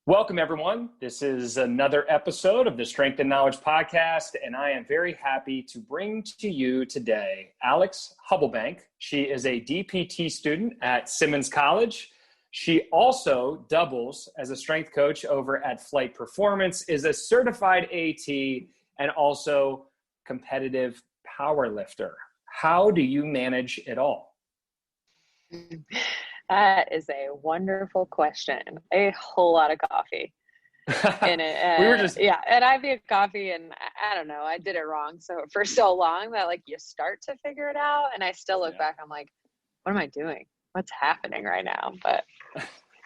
Welcome, everyone. This is another episode of the Strength and Knowledge Podcast, and I am very happy to bring to you today Alex Hubelbank. She is a DPT student at Simmons College. She also doubles as a strength coach over at Flight Performance, is a certified AT, and also competitive power lifter. How do you manage it all? That is a wonderful question. A whole lot of coffee in it. And I made coffee, and I don't know, I did it wrong for so long that you start to figure it out, and I still look back, I'm like, what am I doing? What's happening right now? But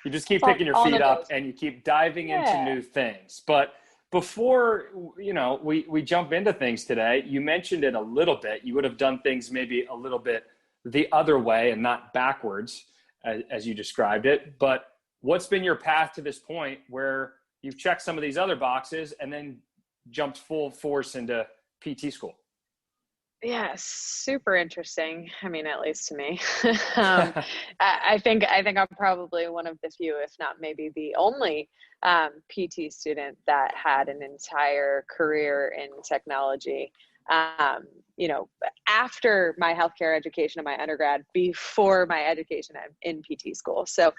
you just keep picking your feet up and you keep diving into new things. But before we jump into things today, you mentioned it a little bit. You would have done things maybe a little bit the other way and not backwards, as you described it. But what's been your path to this point where you've checked some of these other boxes and then jumped full force into PT school? Yeah, super interesting. I mean, at least to me. I think I'm probably one of the few, if not maybe the only PT student that had an entire career in technology. After my healthcare education in my undergrad, before my education in PT school. So,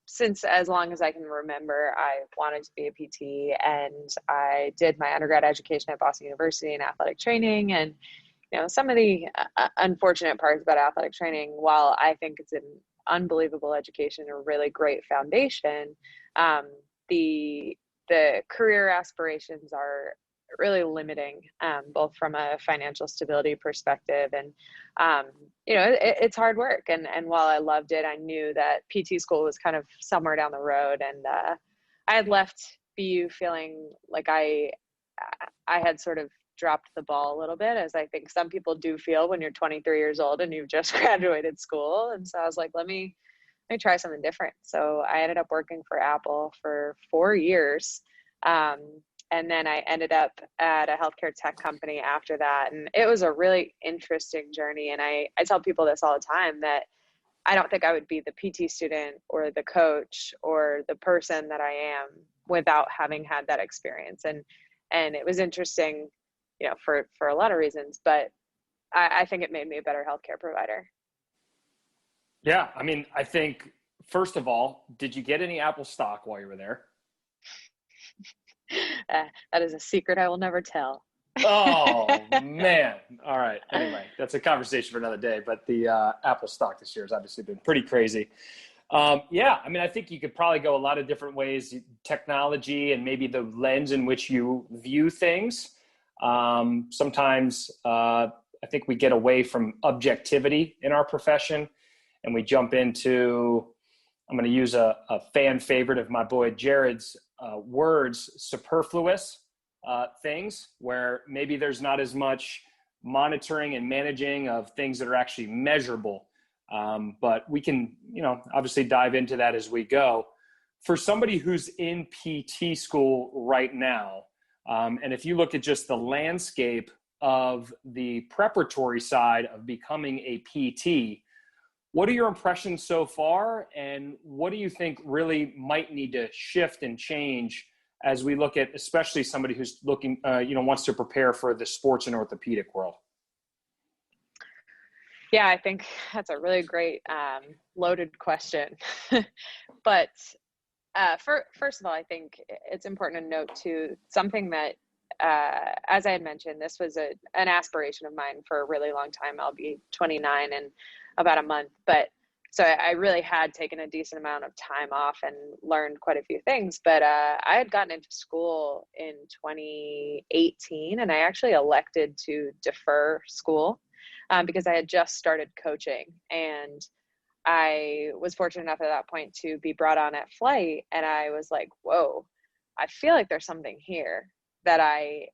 since as long as I can remember, I wanted to be a PT, and I did my undergrad education at Boston University in athletic training. And, some of the unfortunate parts about athletic training, while I think it's an unbelievable education, a really great foundation, the career aspirations are really limiting, both from a financial stability perspective and, it's hard work. And while I loved it, I knew that PT school was kind of somewhere down the road. And I had left BU feeling like I had sort of dropped the ball a little bit, as I think some people do feel when you're 23 years old and you've just graduated school. And so I was like, let me try something different. So I ended up working for Apple for 4 years. And then I ended up at a healthcare tech company after that. And it was a really interesting journey. And I tell people this all the time, that I don't think I would be the PT student or the coach or the person that I am without having had that experience. And it was interesting, for a lot of reasons, but I think it made me a better healthcare provider. Yeah. I mean, I think, first of all, did you get any Apple stock while you were there? That is a secret I will never tell. Oh, man. All right. Anyway, that's a conversation for another day. But the Apple stock this year has obviously been pretty crazy. I mean, I think you could probably go a lot of different ways, technology and maybe the lens in which you view things. Sometimes I think we get away from objectivity in our profession, and we jump into, I'm going to use a fan favorite of my boy Jared's words, superfluous things, where maybe there's not as much monitoring and managing of things that are actually measurable. But we can, obviously dive into that as we go. For somebody who's in PT school right now, and if you look at just the landscape of the preparatory side of becoming a PT, what are your impressions so far, and what do you think really might need to shift and change as we look at, especially somebody who's looking, wants to prepare for the sports and orthopedic world? Yeah, I think that's a really great loaded question. But first of all, I think it's important to note too, something that, as I had mentioned, this was an aspiration of mine for a really long time. I'll be 29 in about a month. But so I really had taken a decent amount of time off and learned quite a few things. But I had gotten into school in 2018, and I actually elected to defer school because I had just started coaching. And I was fortunate enough at that point to be brought on at Flight. And I was like, whoa, I feel like there's something here that I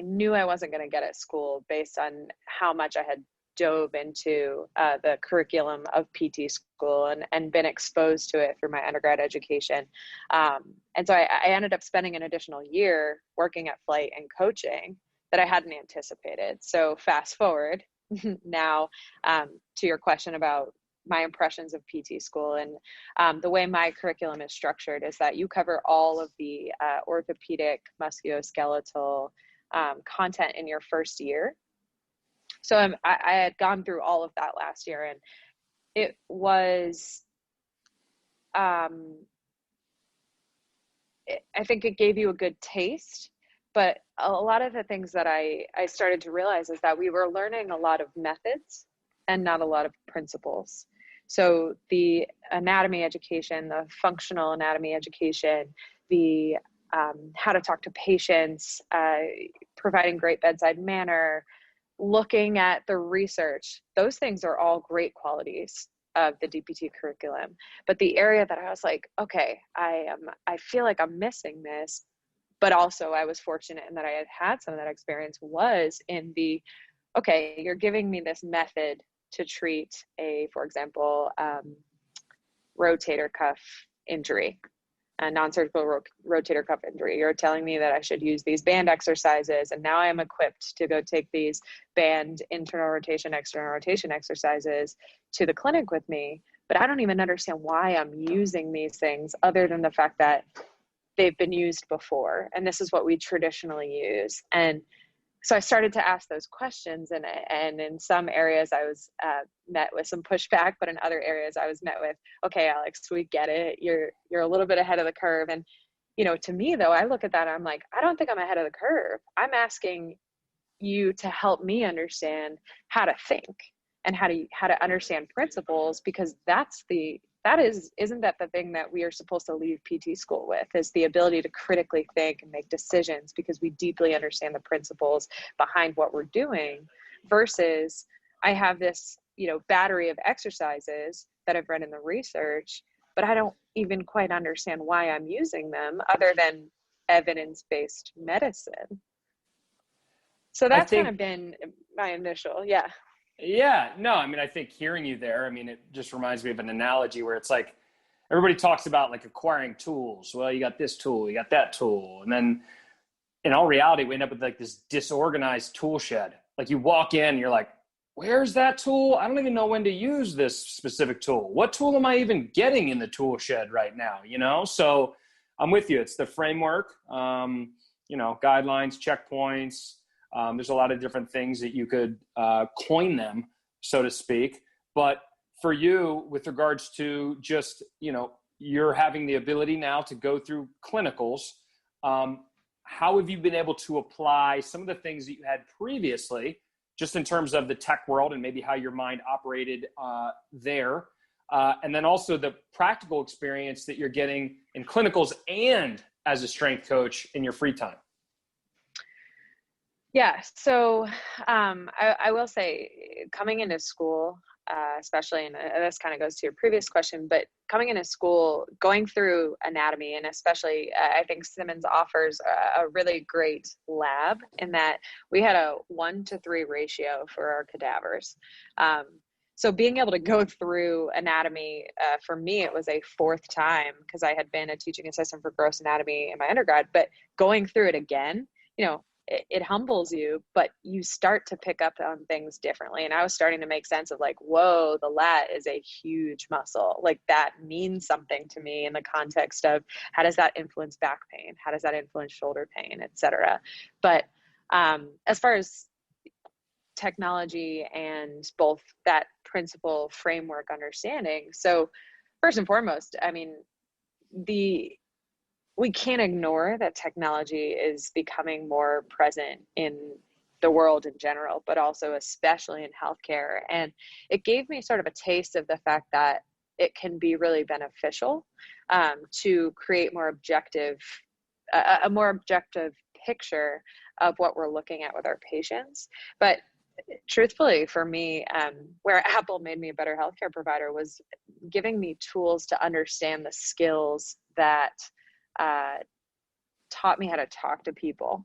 knew I wasn't going to get at school based on how much I had dove into the curriculum of PT school and been exposed to it through my undergrad education. And so I ended up spending an additional year working at Flight and coaching that I hadn't anticipated. So fast forward now to your question about my impressions of PT school. And the way my curriculum is structured is that you cover all of the orthopedic, musculoskeletal content in your first year. So I had gone through all of that last year, and it was, I think it gave you a good taste, but a lot of the things that I started to realize is that we were learning a lot of methods and not a lot of principles. So the anatomy education, the functional anatomy education, the how to talk to patients, providing great bedside manner, looking at the research, those things are all great qualities of the DPT curriculum. But the area that I was like, okay, I feel like I'm missing this, but also I was fortunate in that I had some of that experience was in the, okay, you're giving me this method to treat a, for example, rotator cuff injury, a non-surgical rotator cuff injury. You're telling me that I should use these band exercises, and now I am equipped to go take these band internal rotation, external rotation exercises to the clinic with me, but I don't even understand why I'm using these things other than the fact that they've been used before, and this is what we traditionally use. And so I started to ask those questions, and in some areas I was met with some pushback, but in other areas I was met with, okay, Alex, we get it. You're a little bit ahead of the curve. And, you know, to me though, I look at that and I'm like, I don't think I'm ahead of the curve. I'm asking you to help me understand how to think and how to understand principles, because isn't that the thing that we are supposed to leave PT school with, is the ability to critically think and make decisions because we deeply understand the principles behind what we're doing, versus I have this, you know, battery of exercises that I've read in the research, but I don't even quite understand why I'm using them other than evidence-based medicine. So that's kind of been my initial, yeah. Yeah, no, I mean, I think hearing you there, I mean, it just reminds me of an analogy where it's like, everybody talks about like acquiring tools. Well, you got this tool, you got that tool. And then in all reality, we end up with like this disorganized tool shed. Like you walk in and you're like, where's that tool? I don't even know when to use this specific tool. What tool am I even getting in the tool shed right now? You know? So I'm with you. It's the framework, you know, guidelines, checkpoints. There's a lot of different things that you could coin them, so to speak. But for you, with regards to just, you know, you're having the ability now to go through clinicals, how have you been able to apply some of the things that you had previously, just in terms of the tech world and maybe how your mind operated there, and then also the practical experience that you're getting in clinicals and as a strength coach in your free time? Yeah, so I will say, coming into school, especially, and this kind of goes to your previous question, but coming into school, going through anatomy, and especially I think Simmons offers a really great lab in that we had a 1-to-3 ratio for our cadavers. So being able to go through anatomy, for me, it was a fourth time because I had been a teaching assistant for gross anatomy in my undergrad, but going through it again, you know, it humbles you, but you start to pick up on things differently. And I was starting to make sense of like, whoa, the lat is a huge muscle. Like that means something to me in the context of how does that influence back pain? How does that influence shoulder pain, et cetera? But as far as technology and both that principle framework understanding. So first and foremost, I mean, we can't ignore that technology is becoming more present in the world in general, but also especially in healthcare. And it gave me sort of a taste of the fact that it can be really beneficial to create a more objective picture of what we're looking at with our patients. But truthfully, for me, where Apple made me a better healthcare provider was giving me tools to understand the skills that taught me how to talk to people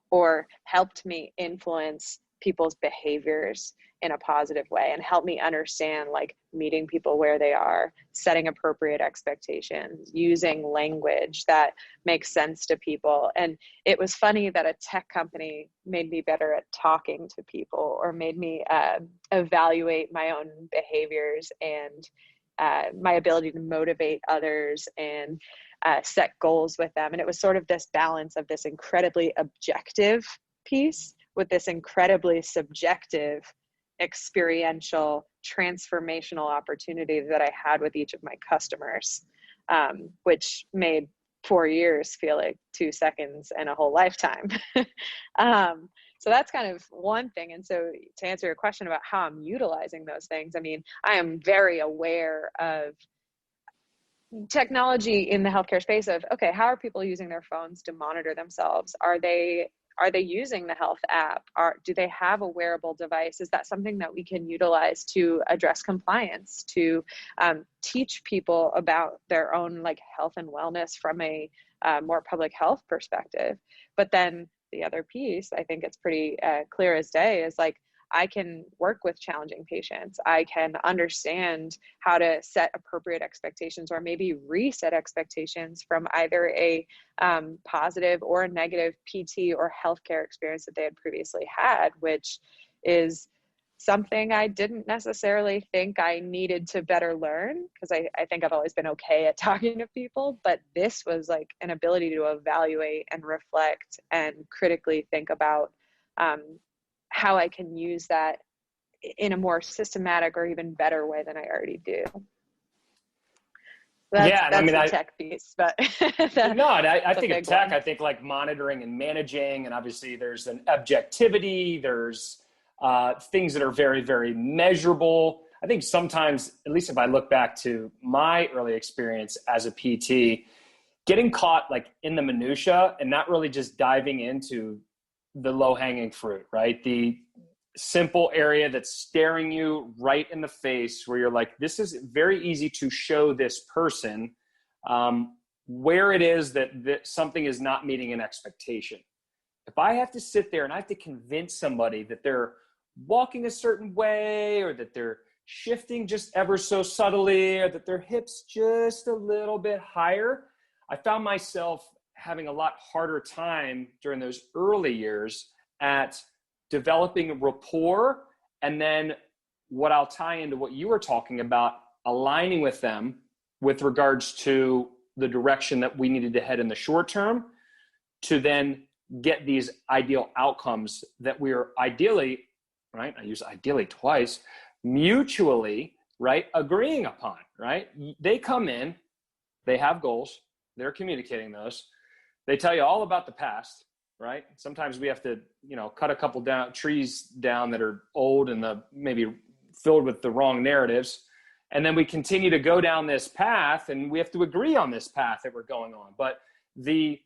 or helped me influence people's behaviors in a positive way and help me understand like meeting people where they are, setting appropriate expectations, using language that makes sense to people. And it was funny that a tech company made me better at talking to people, or made me evaluate my own behaviors and my ability to motivate others and set goals with them. And it was sort of this balance of this incredibly objective piece with this incredibly subjective, experiential, transformational opportunity that I had with each of my customers, which made 4 years feel like 2 seconds and a whole lifetime. So that's kind of one thing. And so to answer your question about how I'm utilizing those things, I mean, I am very aware of technology in the healthcare space of, okay, how are people using their phones to monitor themselves? Are they using the health app? Do they have a wearable device? Is that something that we can utilize to address compliance, to teach people about their own like health and wellness from a more public health perspective? But then the other piece, I think it's pretty clear as day, is like, I can work with challenging patients. I can understand how to set appropriate expectations, or maybe reset expectations from either a positive or a negative PT or healthcare experience that they had previously had, which is something I didn't necessarily think I needed to better learn, because I think I've always been okay at talking to people, but this was like an ability to evaluate and reflect and critically think about how I can use that in a more systematic or even better way than I already do. That's the tech piece, but I think of tech, one. I think like monitoring and managing, and obviously there's an objectivity, there's things that are very, very measurable. I think sometimes, at least if I look back to my early experience as a PT, getting caught like in the minutia and not really just diving into the low-hanging fruit, right? The simple area that's staring you right in the face, where you're like, this is very easy to show this person where it is that something is not meeting an expectation. If I have to sit there and I have to convince somebody that they're walking a certain way, or that they're shifting just ever so subtly, or that their hips just a little bit higher, I found myself having a lot harder time during those early years at developing rapport. And then what I'll tie into what you were talking about, aligning with them with regards to the direction that we needed to head in the short term, to then get these ideal outcomes that we're ideally, right? I use ideally twice, mutually, right? Agreeing upon, right? They come in, they have goals, they're communicating those. They tell you all about the past, right? Sometimes we have to, cut a couple trees down that are old and maybe filled with the wrong narratives. And then we continue to go down this path, and we have to agree on this path that we're going on. But the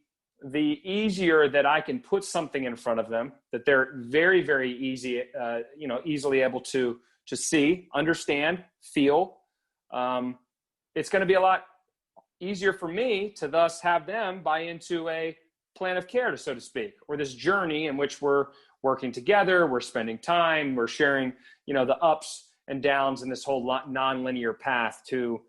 easier that I can put something in front of them that they're very, very easily able to see, understand, feel, it's going to be a lot easier for me to thus have them buy into a plan of care, so to speak, or this journey in which we're working together, we're spending time, we're sharing, the ups and downs in this whole non-linear path to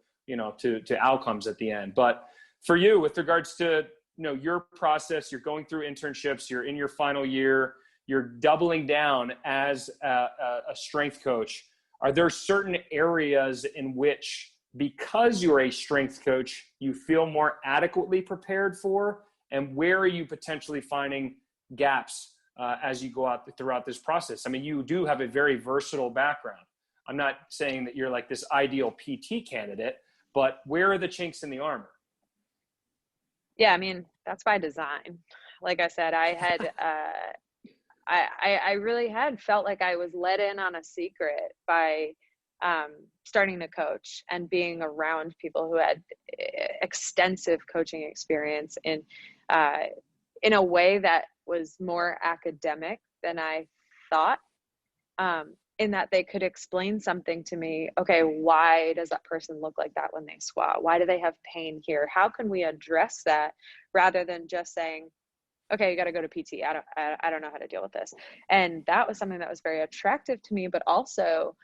outcomes at the end. But for you, with regards to, your process, you're going through internships, you're in your final year, you're doubling down as a strength coach. Are there certain areas in which, because you're a strength coach, you feel more adequately prepared for? And where are you potentially finding gaps as you go out throughout this process? I mean, you do have a very versatile background. I'm not saying that you're like this ideal PT candidate, but where are the chinks in the armor? Yeah, I mean, that's by design. Like I said, I had, I really had felt like I was let in on a secret by starting to coach and being around people who had extensive coaching experience in a way that was more academic than I thought, in that they could explain something to me. Okay, why does that person look like that when they squat? Why do they have pain here? How can we address that, rather than just saying, okay, you got to go to PT. I don't know how to deal with this. And that was something that was very attractive to me, but also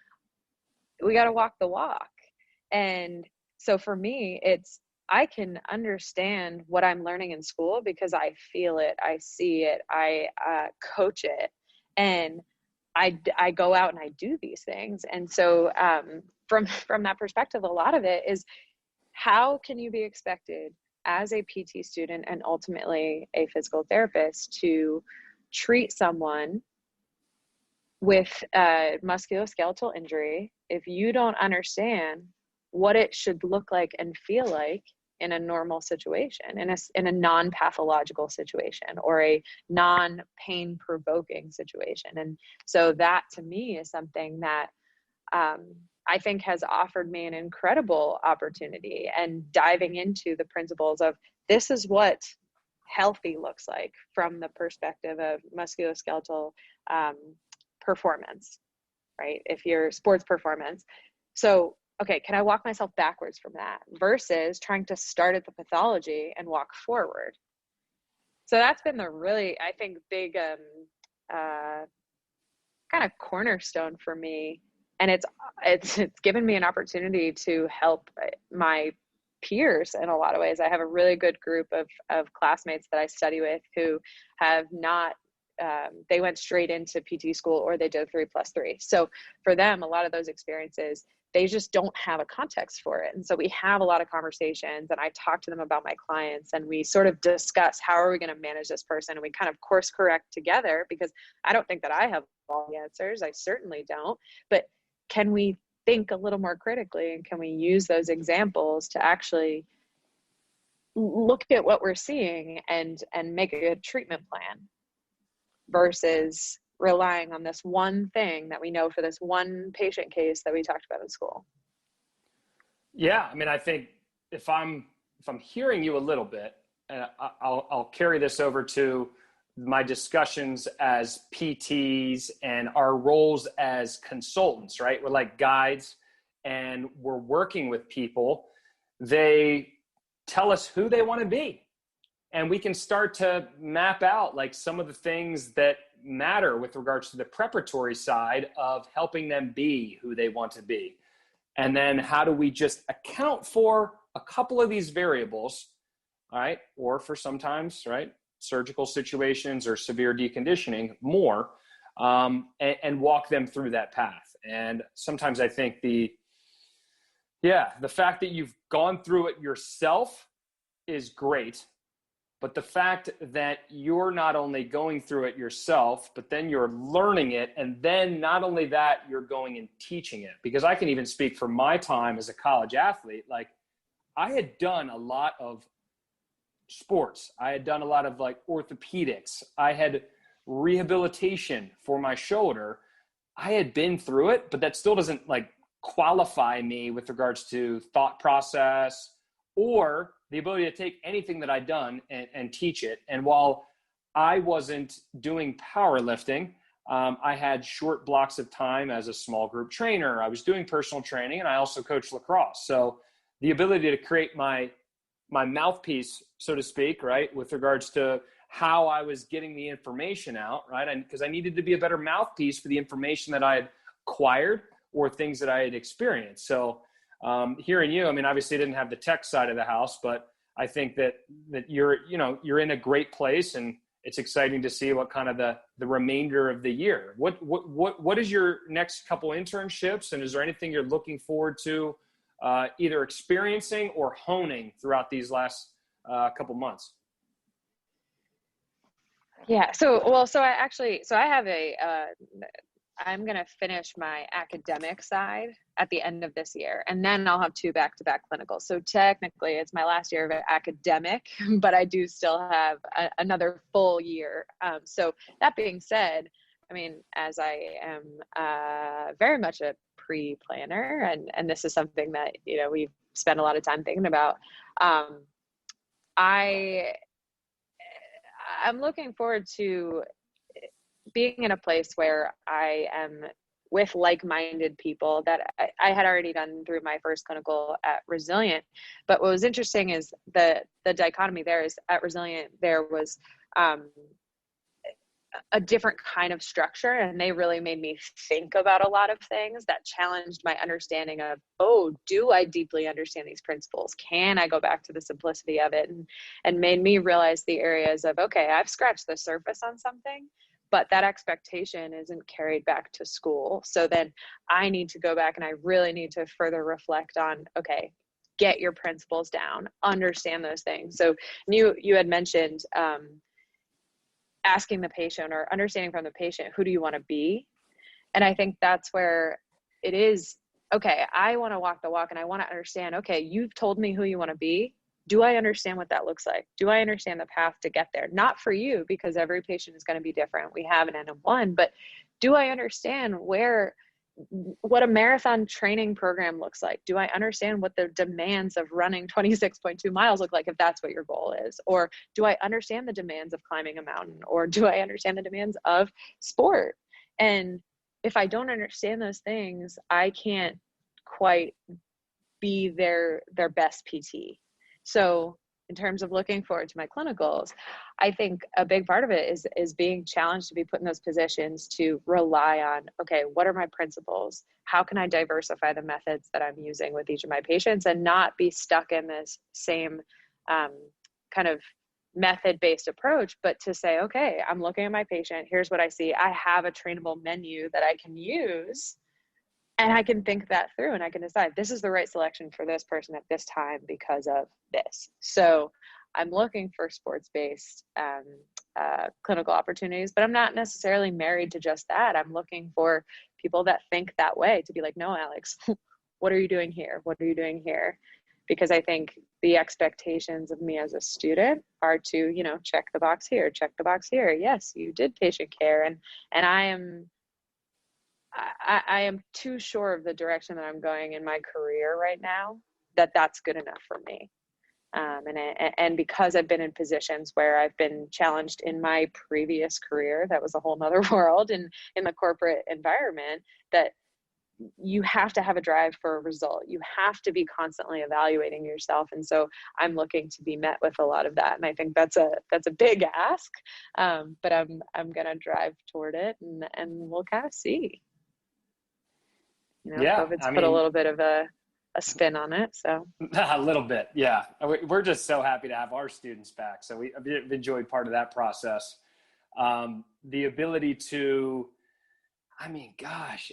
we got to walk the walk. And so for me, I can understand what I'm learning in school because I feel it, I see it, I coach it, and I go out and I do these things. And so from that perspective, a lot of it is, how can you be expected as a PT student and ultimately a physical therapist to treat someone with a musculoskeletal injury if you don't understand what it should look like and feel like in a normal situation, in a non-pathological situation, or a non-pain provoking situation? And so that to me is something that I think has offered me an incredible opportunity, and diving into the principles of, this is what healthy looks like from the perspective of musculoskeletal performance, right? If you're sports performance. So, okay, can I walk myself backwards from that versus trying to start at the pathology and walk forward? So that's been the really, I think, big kind of cornerstone for me. And it's given me an opportunity to help my peers in a lot of ways. I have a really good group of classmates that I study with who have not, they went straight into PT school, or they did 3+3. So for them, a lot of those experiences, they just don't have a context for it. And so we have a lot of conversations, and I talk to them about my clients, and we sort of discuss, how are we going to manage this person? And we kind of course correct together, because I don't think that I have all the answers. I certainly don't. But can we think a little more critically, and can we use those examples to actually look at what we're seeing and make a good treatment plan, versus relying on this one thing that we know for this one patient case that we talked about in school? Yeah, I mean, I think if I'm hearing you a little bit, and I'll carry this over to my discussions as PTs and our roles as consultants, right? We're like guides, and we're working with people. They tell us who they want to be, and we can start to map out like some of the things that matter with regards to the preparatory side of helping them be who they want to be. And then how do we just account for a couple of these variables, all right? Or for sometimes, right, surgical situations or severe deconditioning more, and walk them through that path. And sometimes I think the fact that you've gone through it yourself is great. But the fact that you're not only going through it yourself, but then you're learning it. And then not only that, you're going and teaching it. Because I can even speak for my time as a college athlete. Like, I had done a lot of sports. I had done a lot of like orthopedics. I had rehabilitation for my shoulder. I had been through it, but that still doesn't like qualify me with regards to thought process or the ability to take anything that I'd done and teach it. And while I wasn't doing powerlifting, I had short blocks of time as a small group trainer. I was doing personal training, and I also coached lacrosse. So the ability to create my mouthpiece, so to speak, right, with regards to how I was getting the information out, right? And because I needed to be a better mouthpiece for the information that I had acquired or things that I had experienced. So hearing you, I mean, obviously I didn't have the tech side of the house, but I think that you're in a great place, and it's exciting to see what kind of the remainder of the year. What is your next couple internships, and is there anything you're looking forward to either experiencing or honing throughout these last couple months? Yeah. So I have I'm going to finish my academic side at the end of this year, and then I'll have 2 back-to-back clinicals. So technically it's my last year of academic, but I do still have another full year. So that being said, I mean, as I am very much a pre-planner, and this is something that, we've spent a lot of time thinking about, I'm looking forward to being in a place where I am with like-minded people that I had already done through my first clinical at Resilient. But what was interesting is the dichotomy there is, at Resilient, there was a different kind of structure, and they really made me think about a lot of things that challenged my understanding of, oh, do I deeply understand these principles? Can I go back to the simplicity of it? And made me realize the areas of, okay, I've scratched the surface on something, but that expectation isn't carried back to school. So then I need to go back and I really need to further reflect on, okay, get your principles down, understand those things. So you had mentioned asking the patient or understanding from the patient, who do you want to be? And I think that's where it is, okay, I want to walk the walk and I want to understand, okay, you've told me who you want to be. Do I understand what that looks like? Do I understand the path to get there? Not for you, because every patient is going to be different. We have an N of one, but do I understand what a marathon training program looks like? Do I understand what the demands of running 26.2 miles look like, if that's what your goal is? Or do I understand the demands of climbing a mountain? Or do I understand the demands of sport? And if I don't understand those things, I can't quite be their best PT. So in terms of looking forward to my clinicals, I think a big part of it is being challenged to be put in those positions to rely on, okay, what are my principles? How can I diversify the methods that I'm using with each of my patients and not be stuck in this same kind of method-based approach, but to say, okay, I'm looking at my patient, here's what I see. I have a trainable menu that I can use, and I can think that through and I can decide this is the right selection for this person at this time because of this. So I'm looking for sports-based clinical opportunities, but I'm not necessarily married to just that. I'm looking for people that think that way, to be like, no, Alex, what are you doing here? What are you doing here? Because I think the expectations of me as a student are to, check the box here, check the box here. Yes, you did patient care. And I am too sure of the direction that I'm going in my career right now, that's good enough for me. And because I've been in positions where I've been challenged in my previous career, that was a whole nother world in the corporate environment, that you have to have a drive for a result. You have to be constantly evaluating yourself. And so I'm looking to be met with a lot of that. And I think that's a big ask, but I'm going to drive toward it and we'll kind of see. COVID's put a little bit of a spin on it. So a little bit. Yeah. We're just so happy to have our students back. So we've enjoyed part of that process. The ability to,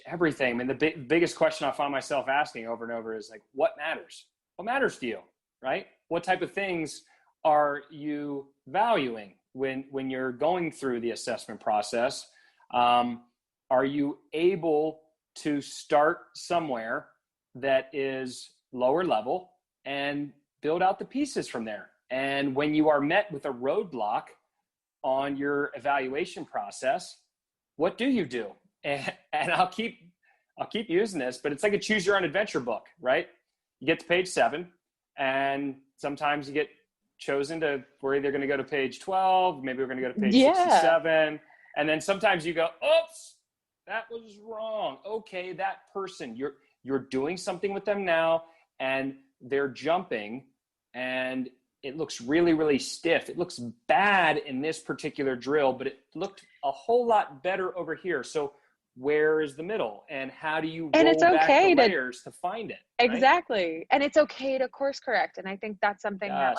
everything. The biggest question I find myself asking over and over is like, what matters? What matters to you, right? What type of things are you valuing when you're going through the assessment process? Are you able to start somewhere that is lower level and build out the pieces from there? And when you are met with a roadblock on your evaluation process, what do you do? And I'll keep using this, but it's like a choose your own adventure book, right? You get to page 7 and sometimes you get chosen to, we're either going to go to page 12, maybe we're going to go to page 67. And then sometimes you go, oops, that was wrong. Okay, that person, you're doing something with them now and they're jumping and it looks really, really stiff. It looks bad in this particular drill, but it looked a whole lot better over here. So where is the middle and how do you roll back the layers to find it? Right? Exactly. And it's okay to course correct. And I think that's something that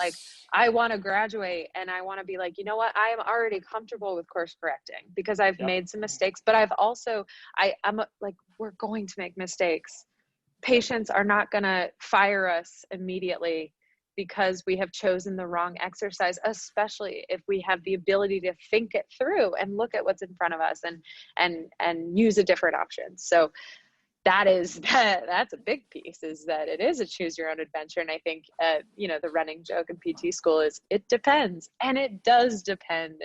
I want to graduate and I want to be like, you know what, I am already comfortable with course correcting because I've made some mistakes, but I've also, I'm like, we're going to make mistakes. Patients are not going to fire us immediately because we have chosen the wrong exercise, especially if we have the ability to think it through and look at what's in front of us and use a different option. So that's a big piece, is that it is a choose your own adventure. And I think, the running joke in PT school is it depends, and it does depend.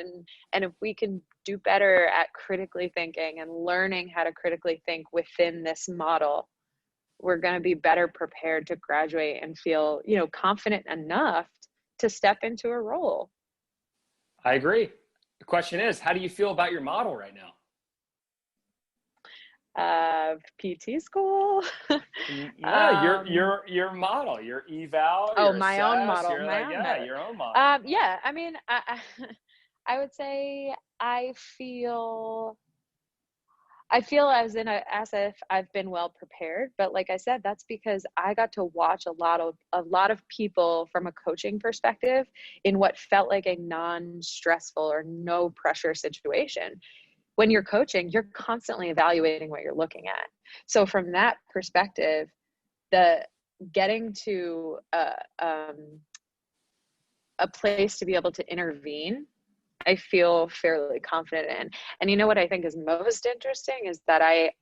And if we can do better at critically thinking and learning how to critically think within this model, we're going to be better prepared to graduate and feel, confident enough to step into a role. I agree. The question is, how do you feel about your model right now? PT school. Your model, your eval. Oh, my own model. Your own model. I would say I feel as if I've been well prepared, but like I said, that's because I got to watch a lot of people from a coaching perspective in what felt like a non-stressful or no pressure situation. When you're coaching, you're constantly evaluating what you're looking at. So from that perspective, the getting to a place to be able to intervene, I feel fairly confident in. And you know what I think is most interesting is that I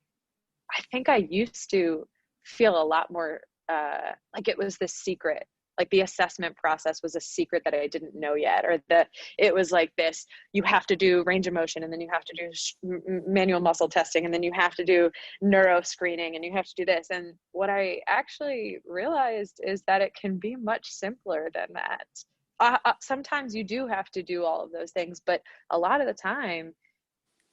think I used to feel a lot more like it was this secret, like the assessment process was a secret that I didn't know yet, or that it was like this, you have to do range of motion, and then you have to do manual muscle testing, and then you have to do neuro screening, and you have to do this. And what I actually realized is that it can be much simpler than that. Sometimes you do have to do all of those things, but a lot of the time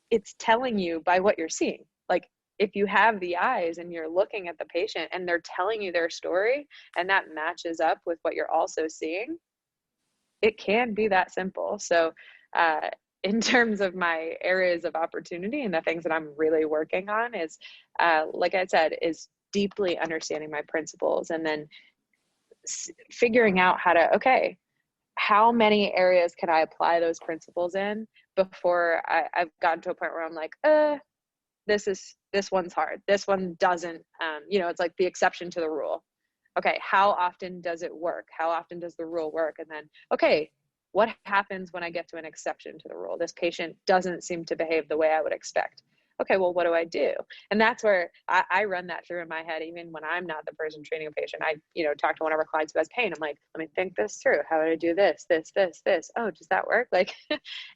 it's telling you by what you're seeing. Like if you have the eyes and you're looking at the patient and they're telling you their story and that matches up with what you're also seeing, it can be that simple. So in terms of my areas of opportunity and the things that I'm really working on is, like I said, is deeply understanding my principles and then figuring out how to, okay, how many areas can I apply those principles in before I've gotten to a point where I'm like, this one's hard. This one doesn't, it's like the exception to the rule. Okay, how often does it work? How often does the rule work? And then, okay, what happens when I get to an exception to the rule? This patient doesn't seem to behave the way I would expect. Okay, well, what do I do? And that's where I run that through in my head, even when I'm not the person training a patient. I, talk to one of our clients who has pain. I'm like, let me think this through. How would I do this? Oh, does that work? Like,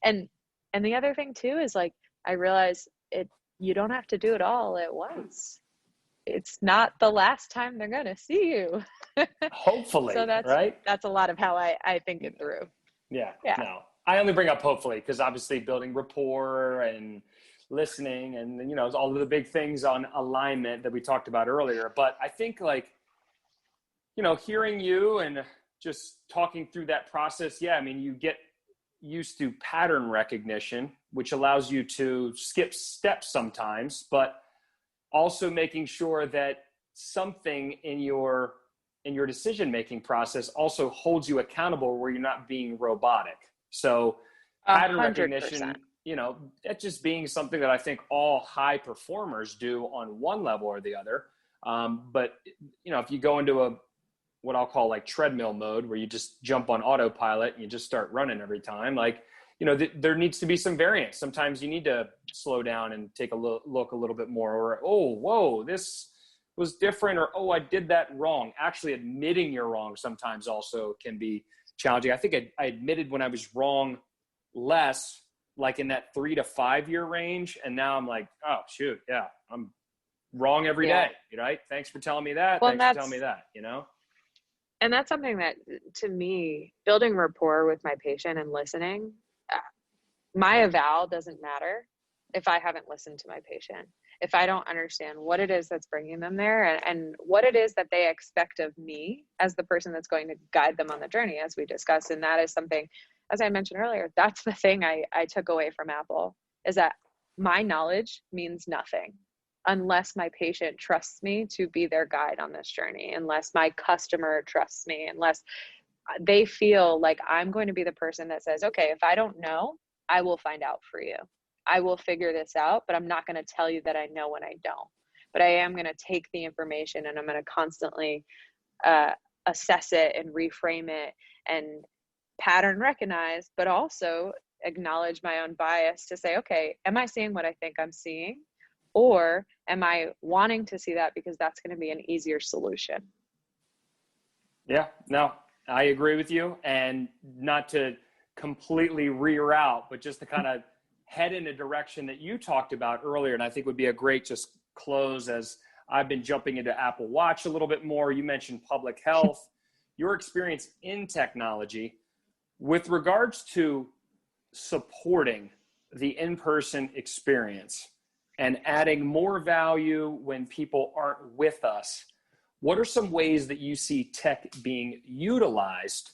and the other thing too is like, I realize you don't have to do it all at once. It's not the last time they're going to see you. Hopefully, so that's a lot of how I think it through. Yeah. No, I only bring up hopefully because obviously building rapport and listening and, all of the big things on alignment that we talked about earlier. But I think hearing you and just talking through that process, you get used to pattern recognition, which allows you to skip steps sometimes, but also making sure that something in your decision-making process also holds you accountable where you're not being robotic. So pattern 100%. recognition, that just being something that I think all high performers do on one level or the other. But if you go into what I'll call like treadmill mode, where you just jump on autopilot and you just start running every time, there needs to be some variance. Sometimes you need to slow down and take a look a little bit more, or, oh, whoa, this was different, or, oh, I did that wrong. Actually admitting you're wrong sometimes also can be challenging. I think I admitted when I was wrong less, like in that 3 to 5 year range. And now I'm like, oh shoot. Yeah. I'm wrong every day. Right. Thanks for telling me that. Well, thanks for telling me that, And that's something that, to me, building rapport with my patient and listening, my eval doesn't matter if I haven't listened to my patient, if I don't understand what it is that's bringing them there and what it is that they expect of me as the person that's going to guide them on the journey, as we discussed. And that is something, as I mentioned earlier, that's the thing I took away from Apple, is that my knowledge means nothing unless my patient trusts me to be their guide on this journey, unless my customer trusts me, unless they feel like I'm going to be the person that says, okay, if I don't know, I will find out for you. I will figure this out, but I'm not going to tell you that I know when I don't. But I am going to take the information and I'm going to constantly assess it and reframe it and pattern recognize, but also acknowledge my own bias to say, okay, am I seeing what I think I'm seeing? Or am I wanting to see that because that's going to be an easier solution? Yeah, no, I agree with you. And not to completely reroute, but just to kind of head in a direction that you talked about earlier. And I think would be a great just close, as I've been jumping into Apple Watch a little bit more. You mentioned public health, your experience in technology with regards to supporting the in-person experience and adding more value when people aren't with us. What are some ways that you see tech being utilized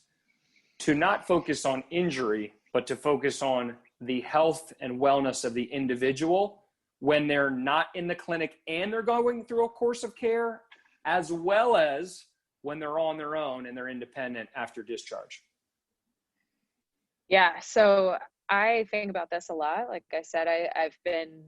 to not focus on injury, but to focus on the health and wellness of the individual when they're not in the clinic and they're going through a course of care, as well as when they're on their own and they're independent after discharge. Yeah, so I think about this a lot. Like I said, I've been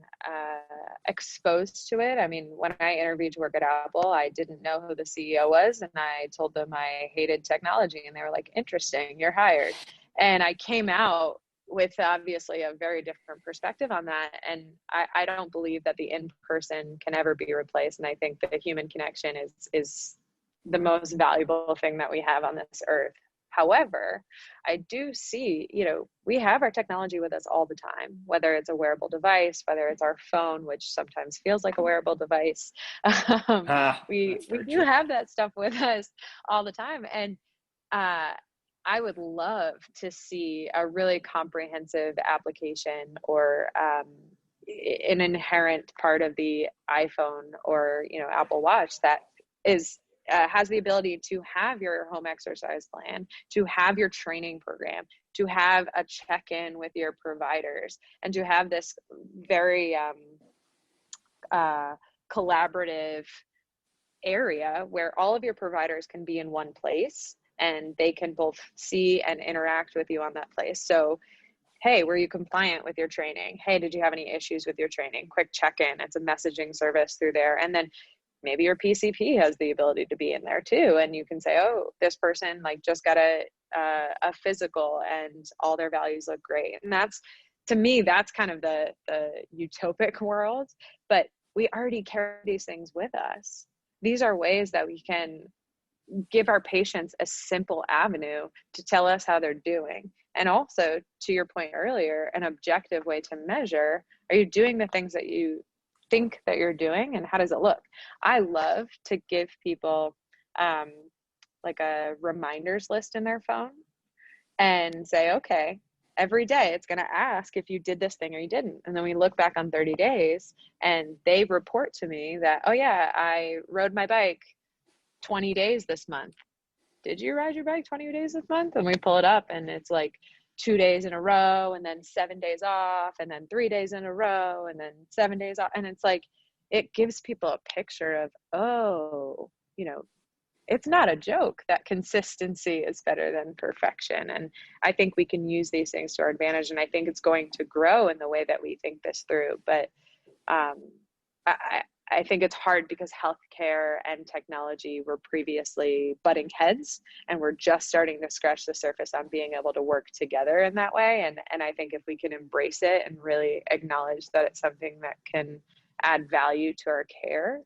exposed to it. I mean, when I interviewed to work at Apple, I didn't know who the CEO was, and I told them I hated technology, and they were like, interesting, you're hired. And I came out with obviously a very different perspective on that. And I don't believe that the in-person can ever be replaced. And I think that the human connection is the most valuable thing that we have on this earth. However, I do see, we have our technology with us all the time, whether it's a wearable device, whether it's our phone, which sometimes feels like a wearable device. We do have that stuff with us all the time. And I would love to see a really comprehensive application or an inherent part of the iPhone or, Apple Watch that is has the ability to have your home exercise plan, to have your training program, to have a check-in with your providers, and to have this very collaborative area where all of your providers can be in one place and they can both see and interact with you on that place. So, hey, were you compliant with your training? Hey, did you have any issues with your training? Quick check-in. It's a messaging service through there. And then maybe your PCP has the ability to be in there too. And you can say, oh, this person just got a physical and all their values look great. And that's, to me, that's kind of the utopic world, but we already carry these things with us. These are ways that we can give our patients a simple avenue to tell us how they're doing. And also, to your point earlier, an objective way to measure, are you doing the things that you think that you're doing, and how does it look? I love to give people like a reminders list in their phone and say, okay, every day it's going to ask if you did this thing or you didn't. And then we look back on 30 days and they report to me that, oh yeah, I rode my bike 20 days this month. Did you ride your bike 20 days this month? And we pull it up and it's like 2 days in a row and then 7 days off and then 3 days in a row and then 7 days off. And it's like, it gives people a picture of, oh, it's not a joke that consistency is better than perfection. And I think we can use these things to our advantage. And I think it's going to grow in the way that we think this through. But I think it's hard because healthcare and technology were previously butting heads, and we're just starting to scratch the surface on being able to work together in that way. And I think if we can embrace it and really acknowledge that it's something that can add value to our care,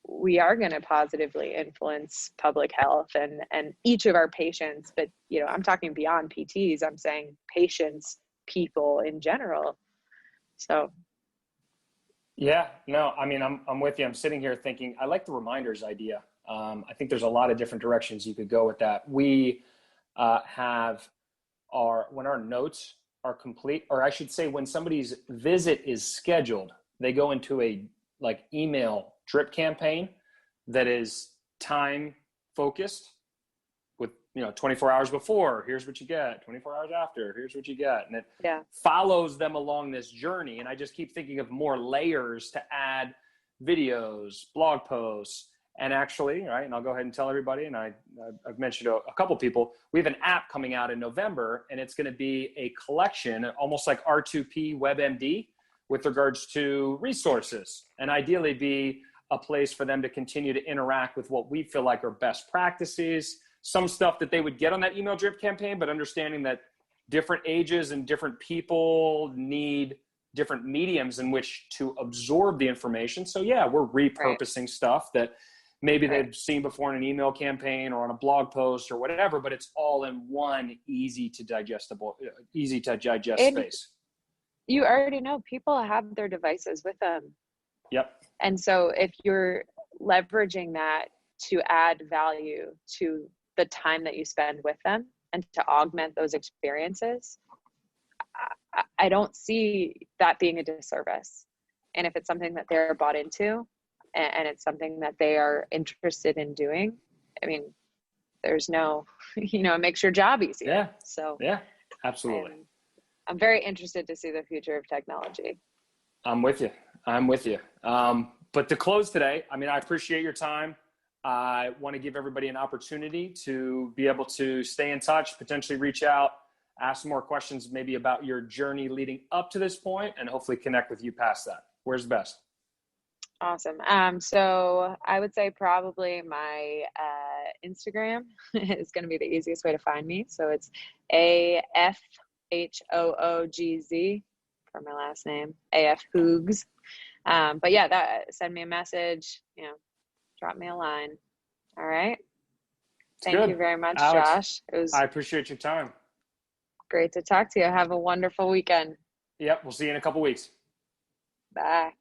we are going to positively influence public health and each of our patients. But, I'm talking beyond PTs, I'm saying patients, people in general. So. Yeah, no, I mean, I'm with you. I'm sitting here thinking, I like the reminders idea. I think there's a lot of different directions you could go with that. We have when our notes are complete, or I should say when somebody's visit is scheduled, they go into a email drip campaign that is time focused with, 24 hours before, here's what you get, 24 hours after, here's what you get. And it follows them along this journey. And I just keep thinking of more layers to add videos, blog posts, and actually, right, and I'll go ahead and tell everybody, and I've mentioned a couple people, we have an app coming out in November, and it's going to be a collection, almost like R2P WebMD, with regards to resources, and ideally be a place for them to continue to interact with what we feel like are best practices, some stuff that they would get on that email drip campaign, but understanding that different ages and different people need different mediums in which to absorb the information. So yeah, we're repurposing stuff that maybe they've seen before in an email campaign or on a blog post or whatever, but it's all in one easy to digest space. You already know people have their devices with them. Yep. And so if you're leveraging that to add value to the time that you spend with them and to augment those experiences, I don't see that being a disservice. And if it's something that they're bought into and it's something that they are interested in doing, I mean, there's no, it makes your job easier. Yeah. So yeah, absolutely. I'm very interested to see the future of technology. I'm with you. I'm with you. But to close today, I mean, I appreciate your time. I want to give everybody an opportunity to be able to stay in touch, potentially reach out, ask more questions maybe about your journey leading up to this point, and hopefully connect with you past that. Where's best? Awesome. So I would say probably my Instagram is going to be the easiest way to find me. So it's AFHOOGZ for my last name, AF Hoogs. But yeah, send me a message, drop me a line. All right. Thank you very much, Alex, Josh. I appreciate your time. Great to talk to you. Have a wonderful weekend. Yep. We'll see you in a couple weeks. Bye.